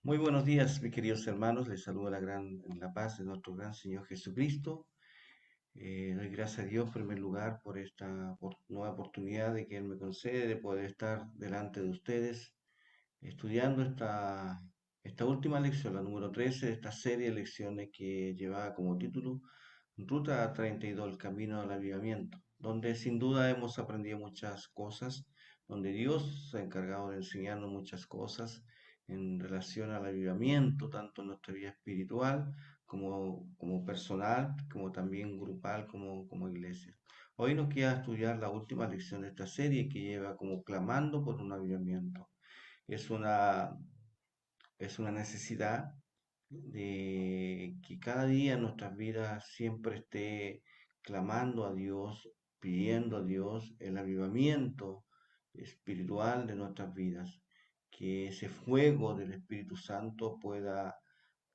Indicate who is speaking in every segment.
Speaker 1: Muy buenos días, mis queridos hermanos. Les saludo la paz de nuestro gran Señor Jesucristo. Doy gracias a Dios, en primer lugar, por esta nueva oportunidad de que Él me concede de poder estar delante de ustedes estudiando esta última lección, la número 13 de esta serie de lecciones que llevaba como título Ruta 32, el camino al avivamiento, donde sin duda hemos aprendido muchas cosas, donde Dios se ha encargado de enseñarnos muchas cosas en relación al avivamiento, tanto en nuestra vida espiritual como personal, como también grupal, como iglesia. Hoy nos queda estudiar la última lección de esta serie que lleva como clamando por un avivamiento. Es una, es una necesidad de que cada día en nuestras vidas siempre esté clamando a Dios, pidiendo a Dios el avivamiento espiritual de nuestras vidas, que ese fuego del Espíritu Santo pueda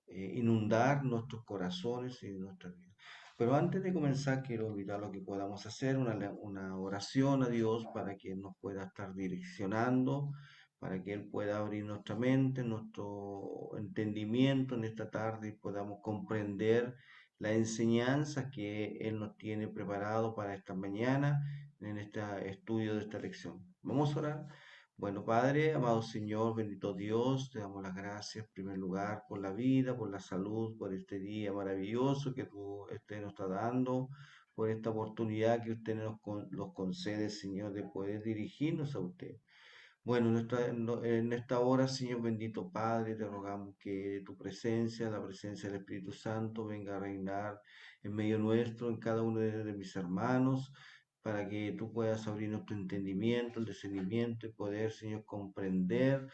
Speaker 1: inundar nuestros corazones y nuestras vidas. Pero antes de comenzar, quiero invitarlo a que podamos hacer una oración a Dios para que Él nos pueda estar direccionando, para que Él pueda abrir nuestra mente, nuestro entendimiento en esta tarde y podamos comprender la enseñanza que Él nos tiene preparado para esta mañana en este estudio de esta lección. Vamos a orar. Bueno, Padre, amado Señor, bendito Dios, te damos las gracias en primer lugar por la vida, por la salud, por este día maravilloso que usted nos está dando, por esta oportunidad que usted nos concede, Señor, de poder dirigirnos a usted. Bueno, en esta hora, Señor bendito Padre, te rogamos que tu presencia, la presencia del Espíritu Santo, venga a reinar en medio nuestro, en cada uno de mis hermanos, para que tú puedas abrir nuestro entendimiento, el discernimiento y poder, Señor, comprender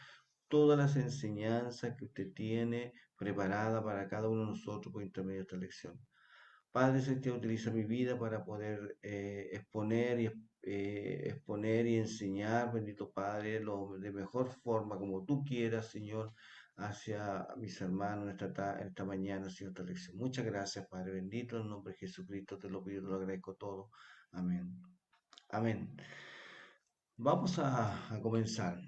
Speaker 1: todas las enseñanzas que usted tiene preparada para cada uno de nosotros por intermedio de esta lección. Padre Celestial, utiliza mi vida para poder exponer y enseñar, bendito Padre, de mejor forma, como tú quieras, Señor, hacia mis hermanos en esta mañana, Señor, esta lección. Muchas gracias, Padre bendito, en el nombre de Jesucristo te lo pido, te lo agradezco todo. Amén. Amén. Vamos a comenzar.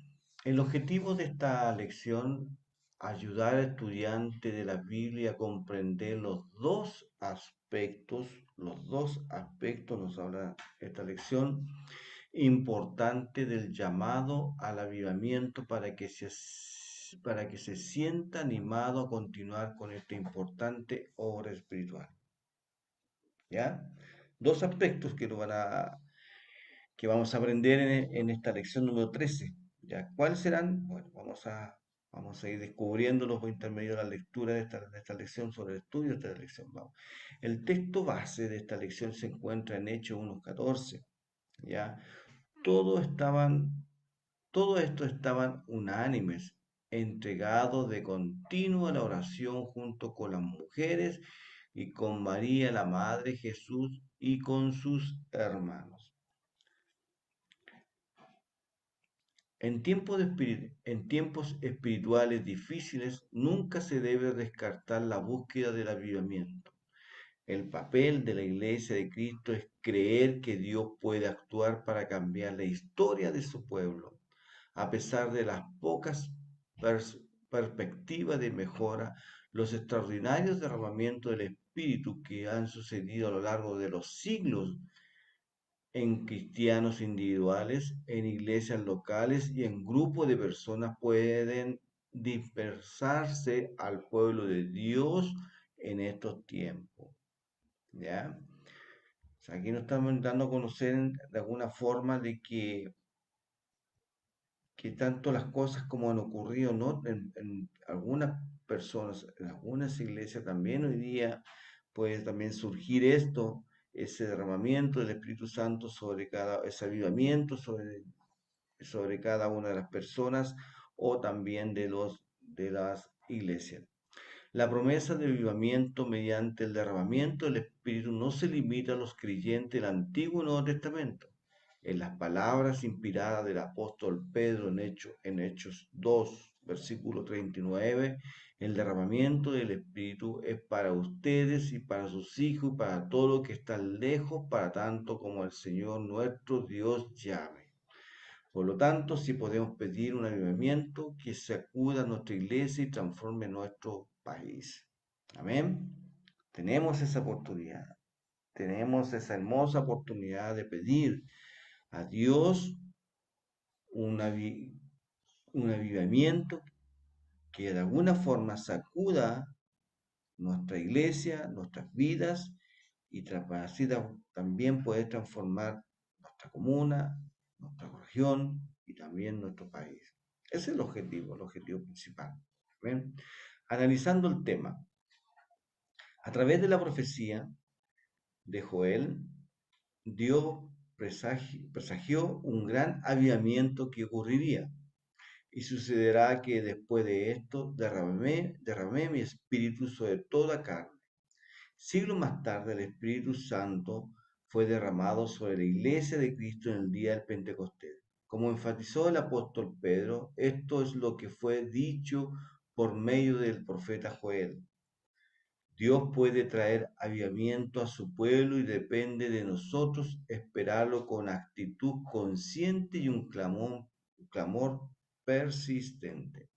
Speaker 1: El objetivo de esta lección, ayudar al estudiante de la Biblia a comprender los dos aspectos, nos habla esta lección, importante del llamado al avivamiento para que se sienta animado a continuar con esta importante obra espiritual. ¿Ya? Dos aspectos que vamos a aprender en esta lección número 13. ¿Ya? ¿Cuáles serán? Bueno, vamos a ir descubriéndolos por intermedio de la lectura de esta lección sobre el estudio de esta lección. Vamos. El texto base de esta lección se encuentra en Hechos 1:14. ¿Ya? Todo estaban, todo esto estaban unánimes, entregados de continuo a la oración junto con las mujeres y con María, la Madre de Jesús, y con sus hermanos. En tiempos espirituales difíciles nunca se debe descartar la búsqueda del avivamiento. El papel de la Iglesia de Cristo es creer que Dios puede actuar para cambiar la historia de su pueblo, a pesar de las pocas perspectivas de mejora, los extraordinarios derramamientos del Espíritu que han sucedido a lo largo de los siglos en cristianos individuales, en iglesias locales y en grupos de personas pueden dispersarse al pueblo de Dios en estos tiempos. ¿Ya? O sea, aquí nos estamos dando a conocer de alguna forma de que tanto las cosas como han ocurrido, ¿no? En algunas personas, en algunas iglesias también hoy día puede también surgir esto, ese derramamiento del Espíritu Santo ese avivamiento sobre cada una de las personas o también de las iglesias. La promesa de avivamiento mediante el derramamiento del Espíritu no se limita a los creyentes del Antiguo y Nuevo Testamento. En las palabras inspiradas del apóstol Pedro en Hechos 2, versículo 39, el derramamiento del Espíritu es para ustedes y para sus hijos y para todos los que están lejos, para tanto como el Señor nuestro Dios llame. Por lo tanto, sí podemos pedir un avivamiento que sacuda nuestra iglesia y transforme nuestro país. Amén. Tenemos esa oportunidad. Tenemos esa hermosa oportunidad de pedir a Dios un, un avivamiento que de alguna forma sacuda nuestra iglesia, nuestras vidas y así también poder transformar nuestra comuna, nuestra región y también nuestro país. Ese es el objetivo principal. ¿Ven? Analizando el tema, a través de la profecía de Joel, Dios presagió un gran avivamiento que ocurriría. Y sucederá que después de esto derramé mi espíritu sobre toda carne. Siglos más tarde, el Espíritu Santo fue derramado sobre la iglesia de Cristo en el día del Pentecostés. Como enfatizó el apóstol Pedro, esto es lo que fue dicho por medio del profeta Joel. Dios puede traer avivamiento a su pueblo y depende de nosotros esperarlo con actitud consciente y un clamor persistente.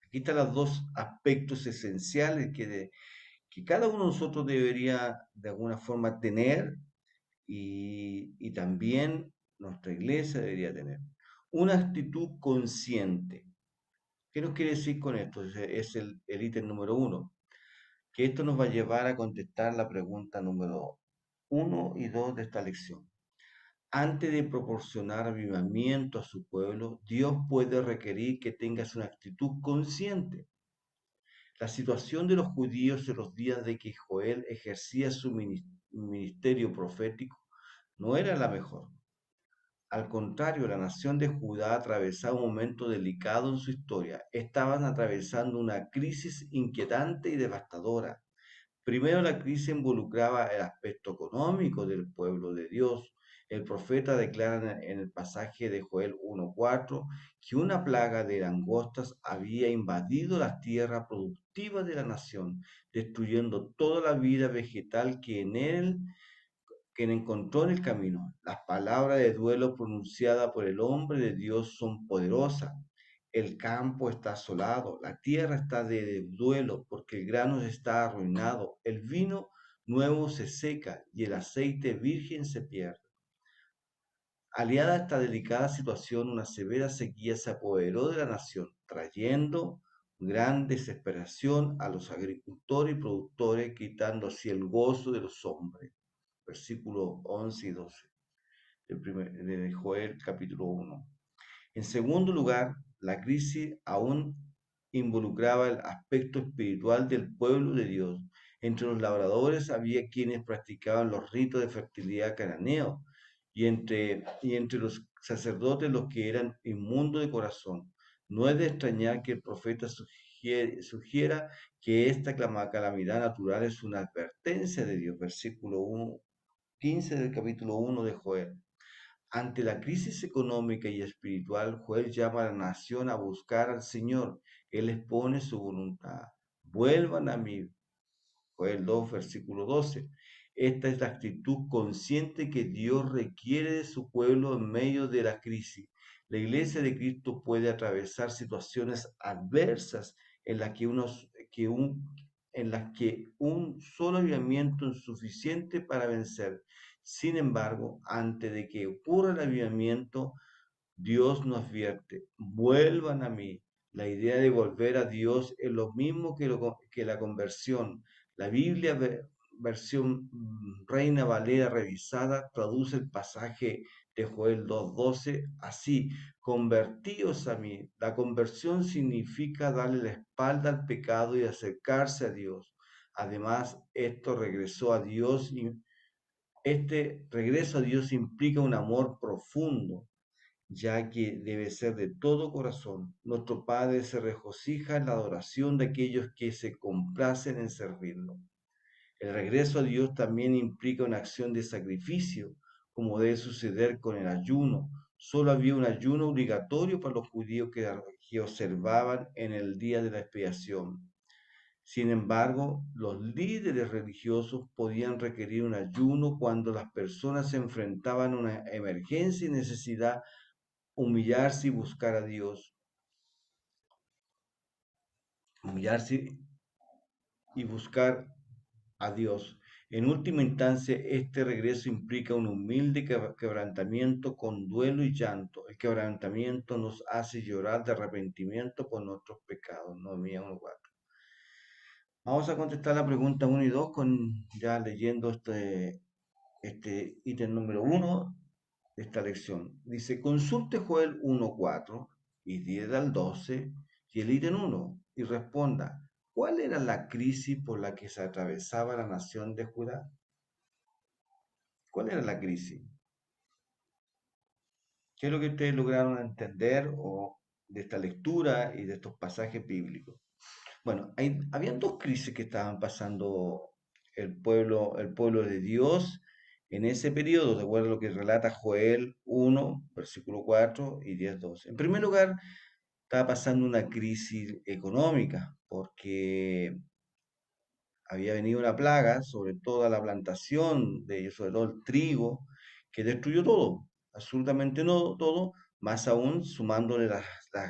Speaker 1: Aquí están los dos aspectos esenciales que cada uno de nosotros debería de alguna forma tener y también nuestra iglesia debería tener. Una actitud consciente. ¿Qué nos quiere decir con esto? Es el ítem número uno. Que esto nos va a llevar a contestar la pregunta número 1 y 2 de esta lección. Antes de proporcionar avivamiento a su pueblo, Dios puede requerir que tengas una actitud consciente. La situación de los judíos en los días de que Joel ejercía su ministerio profético no era la mejor. Al contrario, la nación de Judá atravesaba un momento delicado en su historia. Estaban atravesando una crisis inquietante y devastadora. Primero, la crisis involucraba el aspecto económico del pueblo de Dios. El profeta declara en el pasaje de Joel 1:4 que una plaga de langostas había invadido las tierras productivas de la nación, destruyendo toda la vida vegetal que encontró en el camino. Las palabras de duelo pronunciadas por el hombre de Dios son poderosas. El campo está asolado, la tierra está de duelo porque el grano está arruinado, el vino nuevo se seca y el aceite virgen se pierde. Aliada a esta delicada situación, una severa sequía se apoderó de la nación, trayendo gran desesperación a los agricultores y productores, quitando así el gozo de los hombres. Versículos 11 y 12 de Joel capítulo 1. En segundo lugar, la crisis aún involucraba el aspecto espiritual del pueblo de Dios. Entre los labradores había quienes practicaban los ritos de fertilidad cananeos y entre los sacerdotes los que eran inmundos de corazón. No es de extrañar que el profeta sugiera que esta calamidad natural es una advertencia de Dios. Versículo 15 del capítulo 1 de Joel. Ante la crisis económica y espiritual, Joel llama a la nación a buscar al Señor. Él expone su voluntad. Vuelvan a mí. Joel 2, versículo 12. Esta es la actitud consciente que Dios requiere de su pueblo en medio de la crisis. La iglesia de Cristo puede atravesar situaciones adversas en las que un solo avivamiento es suficiente para vencer. Sin embargo, antes de que ocurra el avivamiento, Dios nos advierte, vuelvan a mí. La idea de volver a Dios es lo mismo que la conversión. La Biblia, versión Reina Valera revisada, traduce el pasaje de Joel 2:12 así, convertíos a mí. La conversión significa darle la espalda al pecado y acercarse a Dios. Además, este regreso a Dios implica un amor profundo, ya que debe ser de todo corazón. Nuestro Padre se regocija en la adoración de aquellos que se complacen en servirlo. El regreso a Dios también implica una acción de sacrificio, como debe suceder con el ayuno. Solo había un ayuno obligatorio para los judíos que observaban en el día de la expiación. Sin embargo, los líderes religiosos podían requerir un ayuno cuando las personas se enfrentaban a una emergencia y necesidad humillarse y buscar a Dios, humillarse y buscar a Dios. En última instancia, este regreso implica un humilde quebrantamiento con duelo y llanto. El quebrantamiento nos hace llorar de arrepentimiento por nuestros pecados. Nehemías 1:4. Vamos a contestar la pregunta 1 y 2 ya leyendo este ítem número 1 de esta lección. Dice, consulte Joel 1:4 y 10 al 12 y el ítem 1 y responda, ¿cuál era la crisis por la que se atravesaba la nación de Judá? ¿Cuál era la crisis? ¿Qué es lo que ustedes lograron entender de esta lectura y de estos pasajes bíblicos? Bueno, habían dos crisis que estaban pasando el pueblo de Dios en ese periodo, de acuerdo a lo que relata Joel 1, versículo 4 y 10, 12. En primer lugar, estaba pasando una crisis económica, porque había venido una plaga sobre toda la plantación de ellos, sobre todo el trigo, que destruyó todo, absolutamente no, todo, más aún sumándole la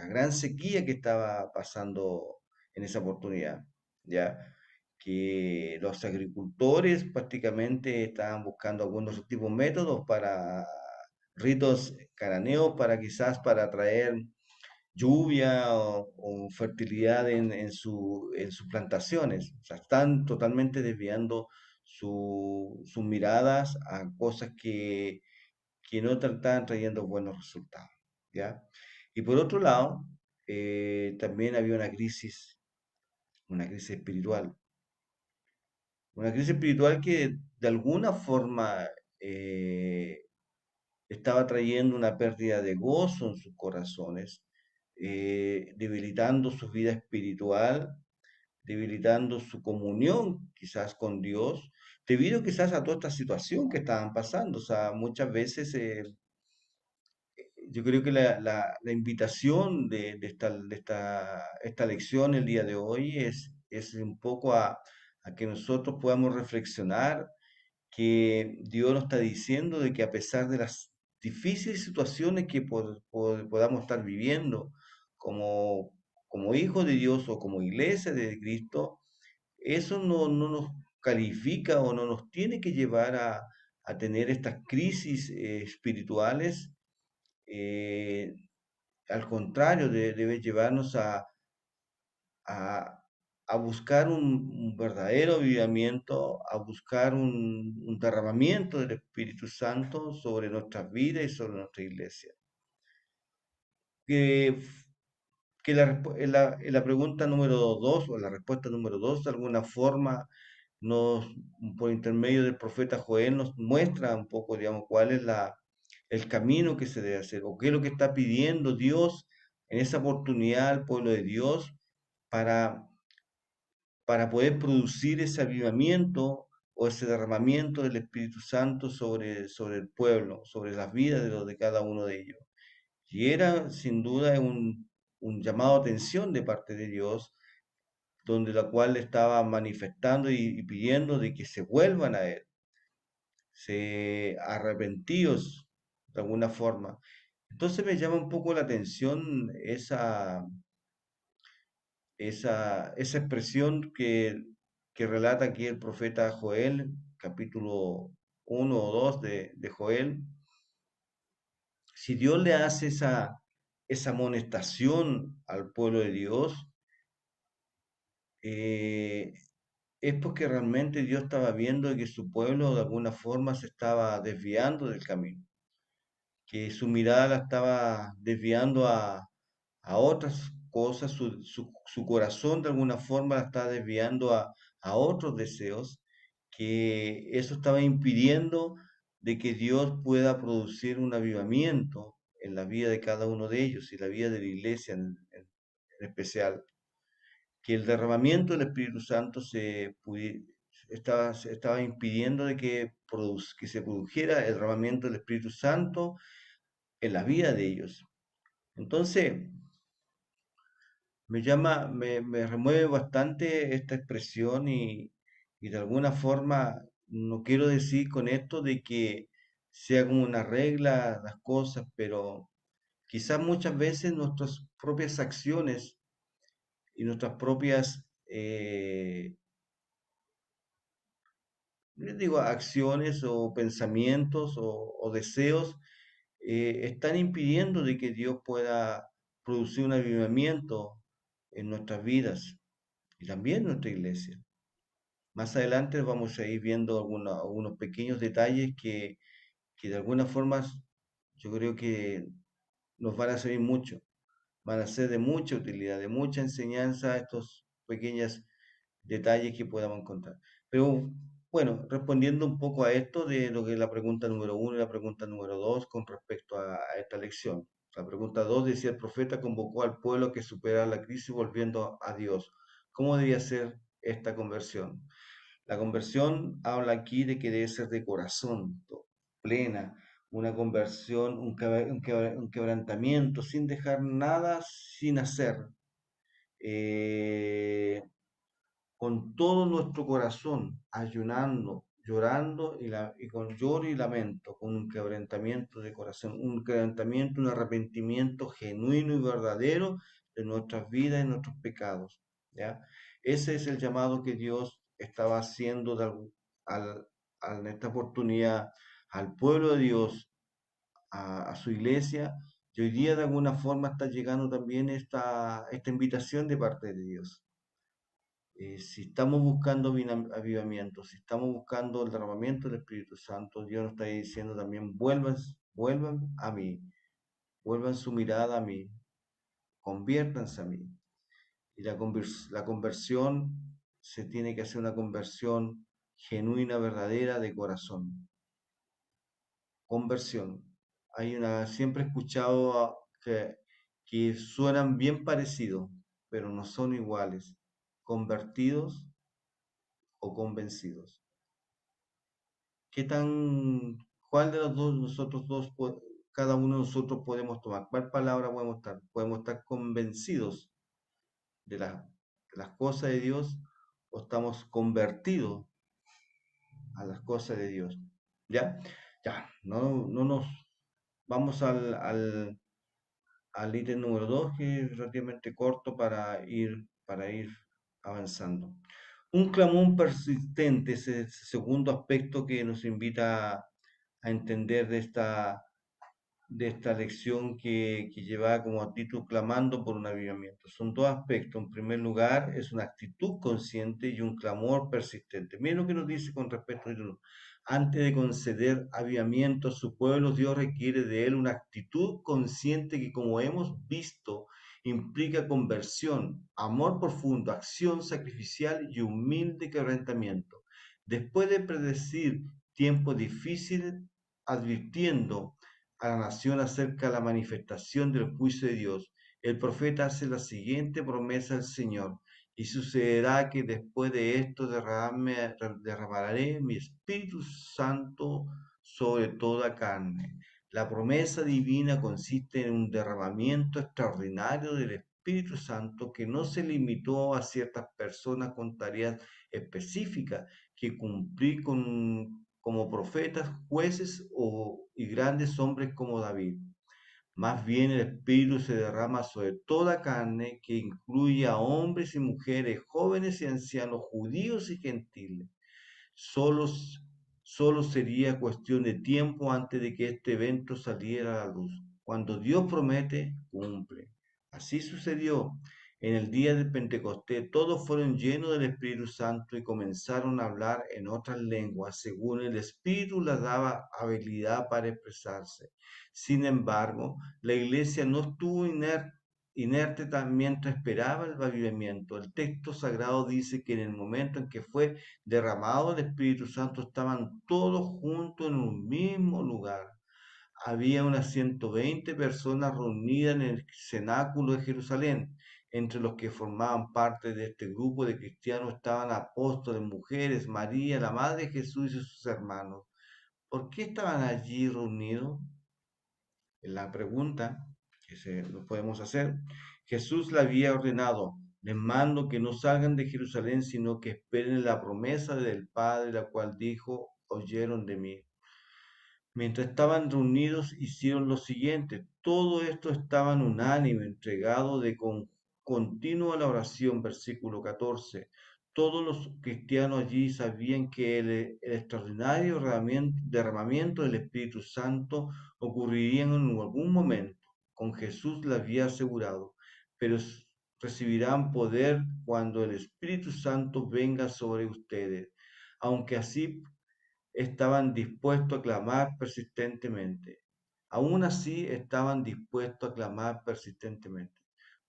Speaker 1: gran sequía que estaba pasando en esa oportunidad, ¿ya? Que los agricultores prácticamente estaban buscando algunos tipos de métodos para ritos cananeos, para quizás para atraer lluvia o fertilidad en sus plantaciones. O sea, están totalmente desviando sus miradas a cosas que no estaban trayendo buenos resultados, ¿ya? Y por otro lado, también había una crisis espiritual que de alguna forma eh, estaba trayendo una pérdida de gozo en sus corazones, debilitando su vida espiritual, debilitando su comunión quizás con Dios, debido quizás a toda esta situación que estaban pasando. O sea, muchas veces yo creo que la invitación esta lección el día de hoy es un poco a que nosotros podamos reflexionar que Dios nos está diciendo de que a pesar de las difíciles situaciones que podamos estar viviendo como, como hijos de Dios o como iglesia de Cristo, eso no nos califica o no nos tiene que llevar a tener estas crisis espirituales. eh, Al contrario, debe llevarnos a, a buscar un verdadero avivamiento, a buscar un derramamiento del Espíritu Santo sobre nuestras vidas y sobre nuestra iglesia. Que, en la pregunta número 2 o la respuesta número 2 de alguna forma, nos, por intermedio del profeta Joel, nos muestra un poco, digamos, cuál es el camino que se debe hacer o qué es lo que está pidiendo Dios en esa oportunidad al pueblo de Dios para poder producir ese avivamiento o ese derramamiento del Espíritu Santo sobre el pueblo, sobre las vidas de cada uno de ellos. Y era sin duda un llamado a atención de parte de Dios, donde la cual le estaba manifestando y pidiendo de que se vuelvan a Él, se arrepentidos de alguna forma. Entonces me llama un poco la atención esa expresión que relata aquí el profeta Joel, capítulo 1 o 2 de Joel. Si Dios le hace esa amonestación al pueblo de Dios, eh, es porque realmente Dios estaba viendo que su pueblo de alguna forma se estaba desviando del camino, que su mirada la estaba desviando a otras cosas, su corazón de alguna forma la está desviando a otros deseos, que eso estaba impidiendo de que Dios pueda producir un avivamiento en la vida de cada uno de ellos y la vida de la iglesia en especial, que el derramamiento del Espíritu Santo estaba impidiendo de que se produjera el derramamiento del Espíritu Santo en la vida de ellos. Entonces, me remueve bastante esta expresión y de alguna forma no quiero decir con esto de que sea como una regla las cosas, pero Quizás muchas veces nuestras propias acciones y nuestras propias, les digo, acciones o pensamientos o deseos están impidiendo de que Dios pueda producir un avivamiento en nuestras vidas y también en nuestra iglesia. Más adelante vamos a ir viendo algunos pequeños detalles que de alguna forma yo creo que nos van a servir mucho, van a ser de mucha utilidad, de mucha enseñanza estos pequeños detalles que podamos encontrar. Pero bueno, respondiendo un poco a esto de lo que es la pregunta número uno y la pregunta número dos con respecto a esta lección. La pregunta dos decía, el profeta convocó al pueblo a que superara la crisis volviendo a Dios. ¿Cómo debía ser esta conversión? La conversión habla aquí de que debe ser de corazón, plena, una conversión, un quebrantamiento, sin dejar nada sin hacer. Eh, con todo nuestro corazón, ayunando, llorando y con lloro y lamento, con un quebrantamiento de corazón, un quebrantamiento, un arrepentimiento genuino y verdadero de nuestras vidas y nuestros pecados. ¿Ya? Ese es el llamado que Dios estaba haciendo en esta oportunidad al pueblo de Dios, a su iglesia, y hoy día de alguna forma está llegando también esta invitación de parte de Dios. Si estamos buscando avivamiento, si estamos buscando el derramamiento del Espíritu Santo, Dios nos está diciendo también, vuelvan a mí, vuelvan su mirada a mí, conviértanse a mí. Y la conversión se tiene que hacer una conversión genuina, verdadera, de corazón. Conversión. Siempre he escuchado que suenan bien parecidos, pero no son iguales. Convertidos o convencidos. ¿Cuál de los dos cada uno de nosotros podemos tomar? ¿Cuál palabra podemos estar? ¿Podemos estar convencidos de las cosas de Dios o estamos convertidos a las cosas de Dios? ¿Ya? Ya, no nos vamos al ítem número 2, que es relativamente corto para ir avanzando. Un clamor persistente es el segundo aspecto que nos invita a entender de esta lección que lleva como título Clamando por un avivamiento. Son dos aspectos. En primer lugar, es una actitud consciente y un clamor persistente. Miren lo que nos dice con respecto a esto. Antes de conceder avivamiento a su pueblo, Dios requiere de él una actitud consciente que, como hemos visto, implica conversión, amor profundo, acción sacrificial y humilde quebrantamiento. Después de predecir tiempos difíciles, advirtiendo a la nación acerca de la manifestación del juicio de Dios, el profeta hace la siguiente promesa al Señor: y sucederá que después de esto derramaré mi Espíritu Santo sobre toda carne. La promesa divina consiste en un derramamiento extraordinario del Espíritu Santo que no se limitó a ciertas personas con tareas específicas que cumplir como profetas, jueces y grandes hombres como David. Más bien el Espíritu se derrama sobre toda carne, que incluye a hombres y mujeres, jóvenes y ancianos, judíos y gentiles. Solo, solo sería cuestión de tiempo antes de que este evento saliera a la luz. Cuando Dios promete, cumple. Así sucedió. En el día del Pentecostés todos fueron llenos del Espíritu Santo y comenzaron a hablar en otras lenguas, según el Espíritu les daba habilidad para expresarse. Sin embargo, la iglesia no estuvo inerte mientras esperaba el avivamiento. El texto sagrado dice que en el momento en que fue derramado el Espíritu Santo, estaban todos juntos en un mismo lugar. Había unas 120 personas reunidas en el cenáculo de Jerusalén. Entre los que formaban parte de este grupo de cristianos estaban apóstoles, mujeres, María, la madre de Jesús y sus hermanos. ¿Por qué estaban allí reunidos? La pregunta lo podemos hacer. Jesús le había ordenado: les mando que no salgan de Jerusalén, sino que esperen la promesa del Padre, la cual dijo: oyeron de mí. Mientras estaban reunidos, hicieron lo siguiente: todo esto estaban unánime, entregado de continuo a la oración, versículo 14. Todos los cristianos allí sabían que el extraordinario derramamiento del Espíritu Santo ocurriría en algún momento. Con Jesús le había asegurado, pero recibirán poder cuando el Espíritu Santo venga sobre ustedes. Aunque así estaban dispuestos a clamar persistentemente. Aún así estaban dispuestos a clamar persistentemente.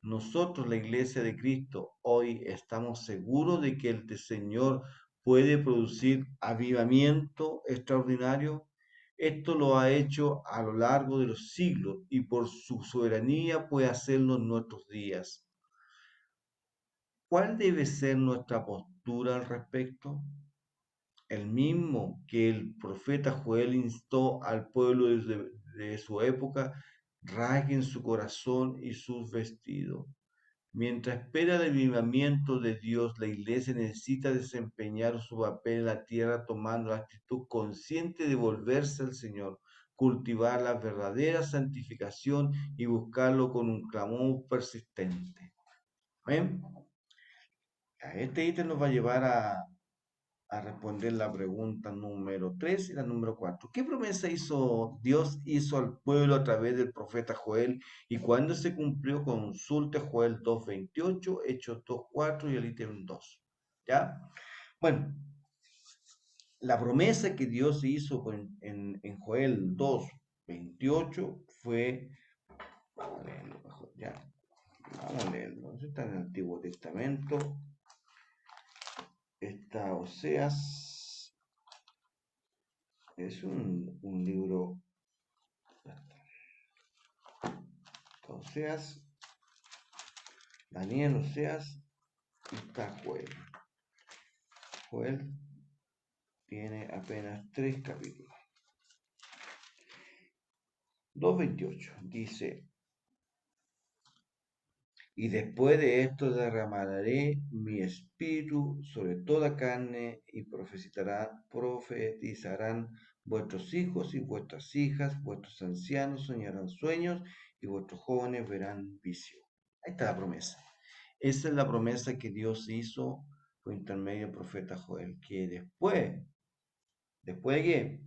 Speaker 1: Nosotros, la Iglesia de Cristo, hoy estamos seguros de que el Señor puede producir avivamiento extraordinario. Esto lo ha hecho a lo largo de los siglos y por su soberanía puede hacerlo en nuestros días. ¿Cuál debe ser nuestra postura al respecto? El mismo que el profeta Joel instó al pueblo de su época: rasguen su corazón y sus vestidos. Mientras espera el avivamiento de Dios, la iglesia necesita desempeñar su papel en la tierra tomando la actitud consciente de volverse al Señor, cultivar la verdadera santificación y buscarlo con un clamor persistente. ¿Ven? Este ítem nos va a llevar a responder la pregunta número 3 y la número 4. ¿Qué promesa Dios hizo al pueblo a través del profeta Joel y cuándo se cumplió? Consulte Joel 2:28, Hechos 2:4 y el ítem 2. ¿Ya? Bueno, la promesa que Dios hizo en Joel 2:28 fue, vamos a leerlo mejor, ya, vamos a leerlo, eso está en el Antiguo Testamento, está Oseas. Es un libro, Oseas, Daniel, Oseas, y está Joel. Joel tiene apenas 3 capítulos. 2:28 dice: y después de esto derramaré mi espíritu sobre toda carne y profetizarán vuestros hijos y vuestras hijas, vuestros ancianos soñarán sueños y vuestros jóvenes verán visión. Ahí está la promesa. Esa es la promesa que Dios hizo por intermedio del profeta Joel, que ¿después de qué?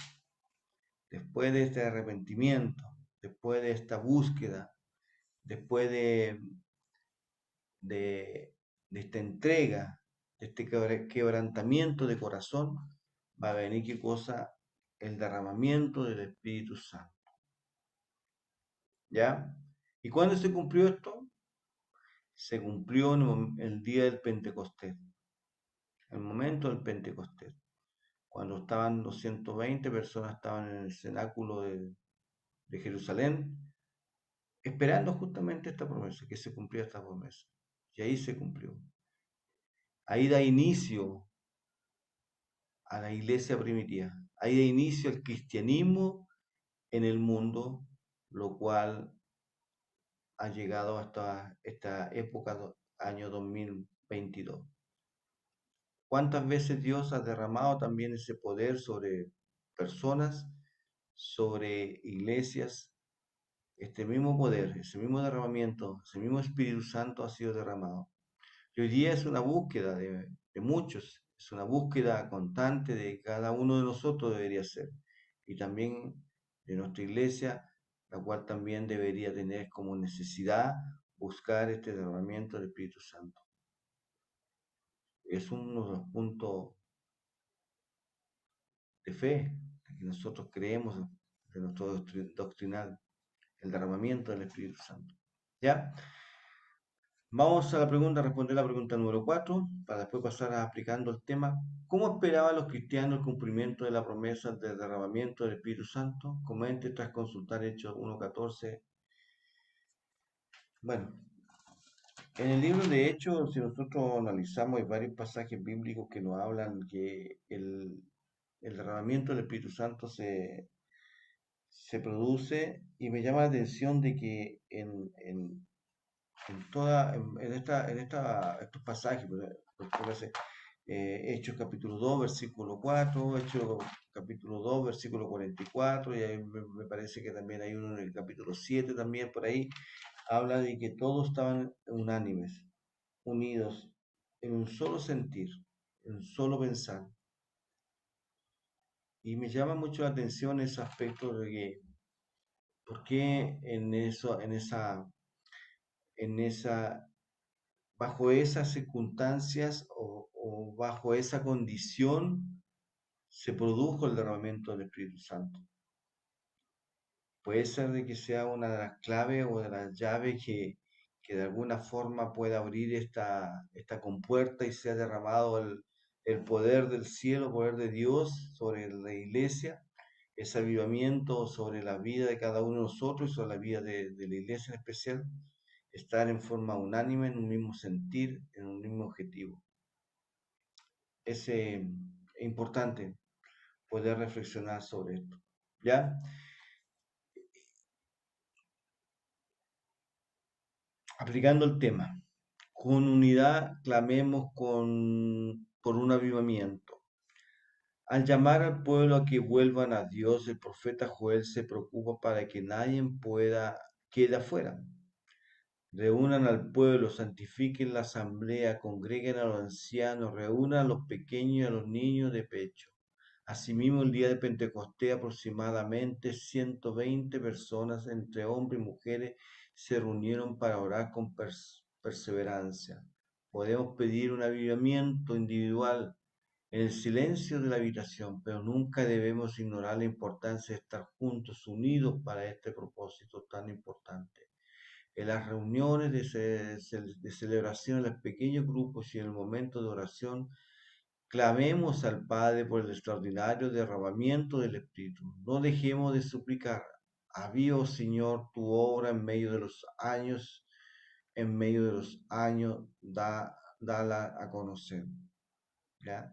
Speaker 1: Después de este arrepentimiento, después de esta búsqueda, después de esta entrega, de este quebrantamiento de corazón, va a venir ¿qué cosa? El derramamiento del Espíritu Santo. ¿Ya? ¿Y cuándo se cumplió esto? Se cumplió en el día del Pentecostés, el momento del Pentecostés, cuando estaban los 120 personas, estaban en el cenáculo de Jerusalén, esperando justamente esta promesa, que se cumpliera esta promesa. Y ahí se cumplió. Ahí da inicio a la iglesia primitiva. Ahí da inicio al cristianismo en el mundo, lo cual ha llegado hasta esta época, año 2022. ¿Cuántas veces Dios ha derramado también ese poder sobre personas, sobre iglesias? Este mismo poder, ese mismo derramamiento, ese mismo Espíritu Santo ha sido derramado. Y hoy día es una búsqueda de muchos, es una búsqueda constante de cada uno de nosotros debería ser. Y también de nuestra iglesia, la cual también debería tener como necesidad buscar este derramamiento del Espíritu Santo. Es uno de los puntos de fe que nosotros creemos de nuestro doctrinal, el derramamiento del Espíritu Santo. ¿Ya? Vamos a responder la pregunta número 4, para después pasar a aplicando el tema. ¿Cómo esperaban los cristianos el cumplimiento de la promesa del derramamiento del Espíritu Santo? Comente tras consultar Hechos 1:14. Bueno, en el libro de Hechos, si nosotros analizamos, hay varios pasajes bíblicos que nos hablan que el derramamiento del Espíritu Santo se produce, y me llama la atención de que estos pasajes, Hechos capítulo 2, versículo 4, Hechos capítulo 2, versículo 44, y ahí me parece que también hay uno en el capítulo 7 también por ahí, habla de que todos estaban unánimes, unidos, en un solo sentir, en un solo pensar. Y me llama mucho la atención ese aspecto de que, ¿por qué en esa, bajo esas circunstancias o bajo esa condición se produjo el derramamiento del Espíritu Santo? Puede ser de que sea una de las claves o de las llaves que de alguna forma pueda abrir esta compuerta y sea derramado el poder del cielo, poder de Dios sobre la iglesia, ese avivamiento sobre la vida de cada uno de nosotros y sobre la vida de la iglesia en especial, estar en forma unánime, en un mismo sentir, en un mismo objetivo. Es importante poder reflexionar sobre esto. ¿Ya? Aplicando el tema. Con unidad clamemos por un avivamiento. Al llamar al pueblo a que vuelvan a Dios, el profeta Joel se preocupa para que nadie quede afuera. Reúnan al pueblo, santifiquen la asamblea, congreguen a los ancianos, reúnan a los pequeños y a los niños de pecho. Asimismo, el día de Pentecostés, aproximadamente 120 personas, entre hombres y mujeres, se reunieron para orar con perseverancia. Podemos pedir un avivamiento individual en el silencio de la habitación, pero nunca debemos ignorar la importancia de estar juntos, unidos para este propósito tan importante. En las reuniones de celebración, en los pequeños grupos y en el momento de oración, clamemos al Padre por el extraordinario derramamiento del Espíritu. No dejemos de suplicar. Aviva, Señor, tu obra en medio de los años, dala a conocer. ¿Ya?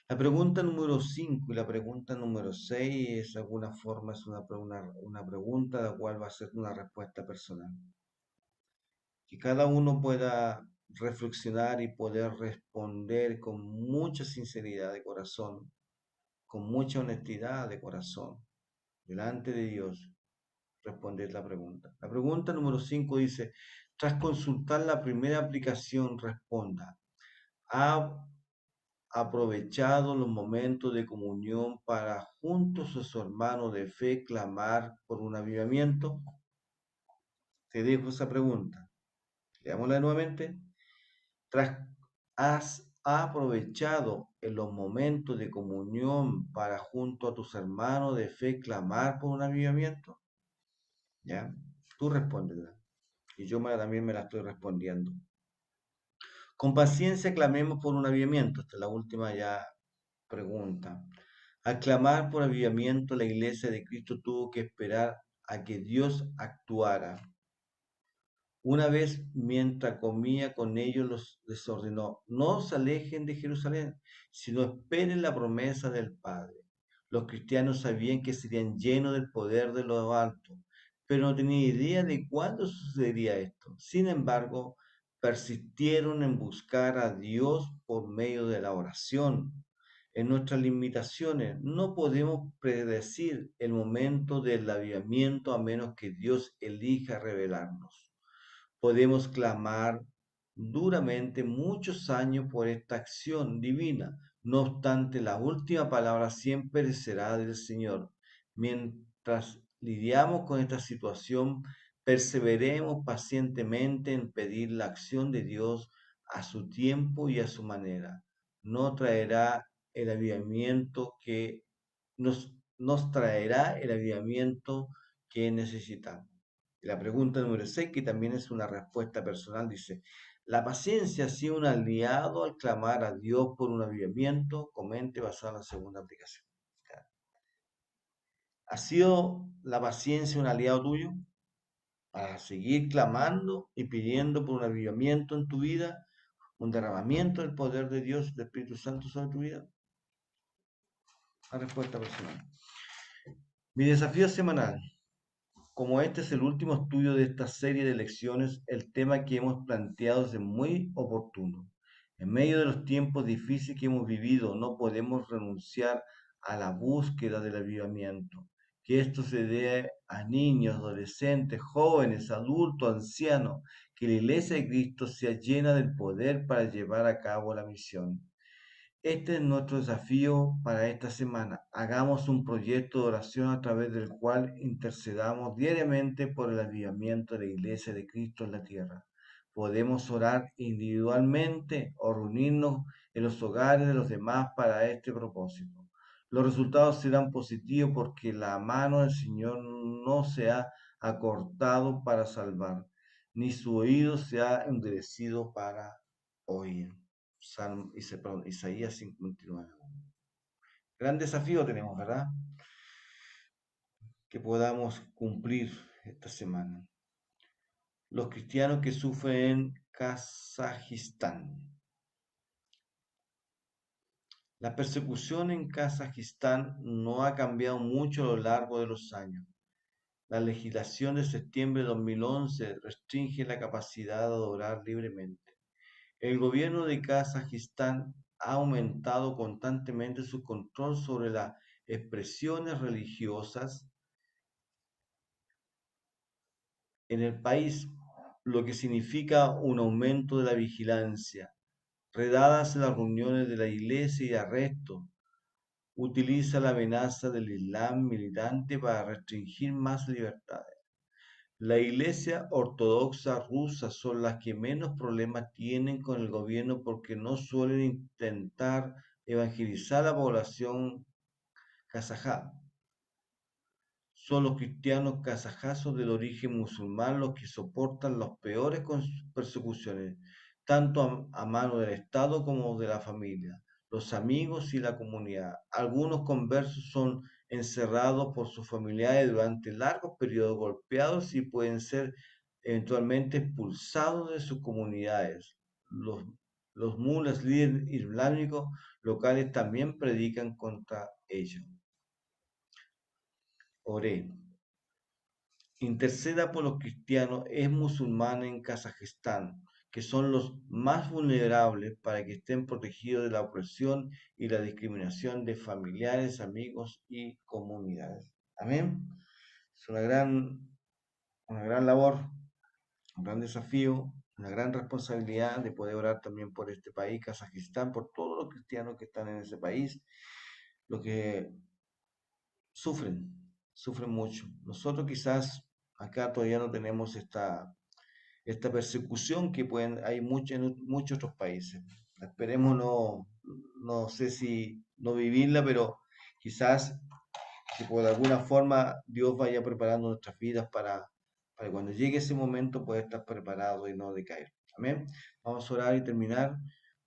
Speaker 1: La pregunta número 5 y la pregunta número 6 es de alguna forma es una pregunta a la cual va a ser una respuesta personal. Que cada uno pueda reflexionar y poder responder con mucha sinceridad de corazón, con mucha honestidad de corazón, delante de Dios, responder la pregunta. La pregunta número 5 dice, tras consultar la primera aplicación, responda, ¿ha aprovechado los momentos de comunión para juntos a su hermano de fe clamar por un avivamiento? Te dejo esa pregunta. Leámosla nuevamente. Tras has aprovechado en los momentos de comunión para junto a tus hermanos de fe clamar por un avivamiento, ¿ya? Tú respóndela. Y yo también me la estoy respondiendo. Con paciencia clamemos por un avivamiento. Esta es la última ya pregunta. Al clamar por avivamiento, la iglesia de Cristo tuvo que esperar a que Dios actuara. Una vez mientras comía con ellos les ordenó, no se alejen de Jerusalén, sino esperen la promesa del Padre. Los cristianos sabían que serían llenos del poder de lo alto, pero no tenían idea de cuándo sucedería esto. Sin embargo, persistieron en buscar a Dios por medio de la oración. En nuestras limitaciones no podemos predecir el momento del avivamiento a menos que Dios elija revelarnos. Podemos clamar duramente muchos años por esta acción divina. No obstante, la última palabra siempre será del Señor. Mientras lidiamos con esta situación, perseveremos pacientemente en pedir la acción de Dios a su tiempo y a su manera. No traerá el avivamiento que nos traerá el avivamiento que necesitamos. Y la pregunta número 6, que también es una respuesta personal, dice, ¿la paciencia ha sido un aliado al clamar a Dios por un avivamiento? Comente basado en la segunda aplicación. ¿Ha sido la paciencia un aliado tuyo para seguir clamando y pidiendo por un avivamiento en tu vida, un derramamiento del poder de Dios, del Espíritu Santo sobre tu vida? La respuesta personal. Mi desafío semanal. Como este es el último estudio de esta serie de lecciones, el tema que hemos planteado es muy oportuno. En medio de los tiempos difíciles que hemos vivido, no podemos renunciar a la búsqueda del avivamiento. Que esto se dé a niños, adolescentes, jóvenes, adultos, ancianos, que la iglesia de Cristo sea llena del poder para llevar a cabo la misión. Este es nuestro desafío para esta semana. Hagamos un proyecto de oración a través del cual intercedamos diariamente por el avivamiento de la Iglesia de Cristo en la tierra. Podemos orar individualmente o reunirnos en los hogares de los demás para este propósito. Los resultados serán positivos porque la mano del Señor no se ha acortado para salvar, ni su oído se ha endurecido para oír. Isaías 59. Gran desafío tenemos, ¿verdad? Que podamos cumplir esta semana. Los cristianos que sufren en Kazajistán. La persecución en Kazajistán no ha cambiado mucho a lo largo de los años. La legislación de septiembre de 2011 restringe la capacidad de adorar libremente. El gobierno de Kazajistán ha aumentado constantemente su control sobre las expresiones religiosas en el país, lo que significa un aumento de la vigilancia, redadas en las reuniones de la iglesia y arrestos. Utiliza la amenaza del Islam militante para restringir más libertades. La Iglesia Ortodoxa rusa son las que menos problemas tienen con el gobierno porque no suelen intentar evangelizar a la población kazajá. Son los cristianos kazajos del origen musulmán los que soportan las peores persecuciones, tanto a mano del Estado como de la familia, los amigos y la comunidad. Algunos conversos son encerrados por sus familiares durante largos periodos, golpeados y pueden ser eventualmente expulsados de sus comunidades. Los mulas líderes islámicos locales también predican contra ellos. Oré. Interceda por los cristianos es musulmanes en Kazajistán, que son los más vulnerables para que estén protegidos de la opresión y la discriminación de familiares, amigos y comunidades. Amén. Es una gran labor, un gran desafío, una gran responsabilidad de poder orar también por este país, Kazajistán, por todos los cristianos que están en ese país, los que sufren, sufren mucho. Nosotros quizás acá todavía no tenemos esta persecución que hay en muchos otros países. Esperemos no sé si no vivirla, pero quizás que por alguna forma Dios vaya preparando nuestras vidas para cuando llegue ese momento poder estar preparado y no decaer. Amén. Vamos a orar y terminar.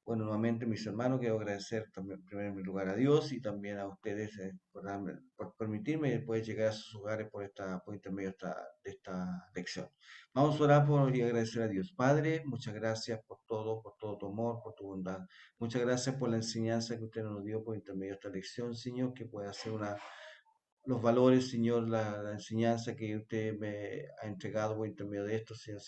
Speaker 1: Bueno, nuevamente mis hermanos, quiero agradecer también en primer lugar a Dios y también a ustedes por permitirme poder llegar a sus hogares por intermedio de esta lección. Vamos a orar y agradecer a Dios. Padre, muchas gracias por todo tu amor, por tu bondad. Muchas gracias por la enseñanza que usted nos dio por intermedio de esta lección, Señor, que pueda ser los valores, Señor, la enseñanza que usted me ha entregado por intermedio de esto, Señor,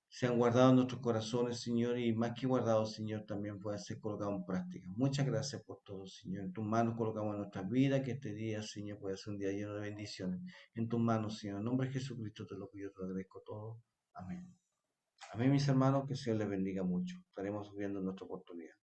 Speaker 1: se han guardado en nuestros corazones, Señor, y más que guardado, Señor, también puede ser colocado en práctica. Muchas gracias por todo, Señor. En tus manos colocamos nuestras vidas, que este día, Señor, pueda ser un día lleno de bendiciones. En tus manos, Señor. En nombre de Jesucristo te lo pido, te lo agradezco todo. Amén. Amén, mis hermanos, que el Señor les bendiga mucho. Estaremos viendo nuestra oportunidad.